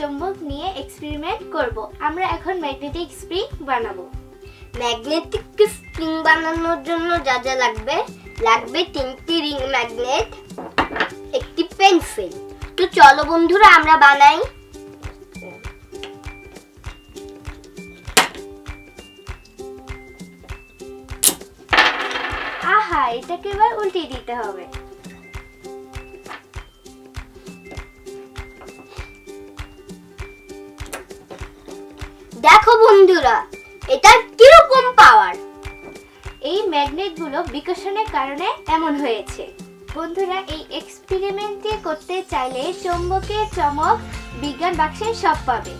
চুম্বক নিয়ে এক্সপেরিমেন্ট করব। আমরা এখন ম্যাগনেটিক স্প্রিং বানাবো। ম্যাগনেটিক স্প্রিং বানানোর জন্য যা যা লাগবে, লাগবে 3টি রিং ম্যাগনেট, একটি পেন্সিল। তো চলো বন্ধুরা আমরা বানাই। আহা, এটাকে এবার উল্টে দিতে হবে। দেখো বন্ধুরা, এটা কিরকম পাওয়ার। এই ম্যাগনেটগুলো বিকর্ষণের কারণে এমন হয়েছে। বন্ধুরা, এই এক্সপেরিমেন্টটি করতে চাইলে চৌম্বকের চমক বিজ্ঞান বাক্সে সব পাবে।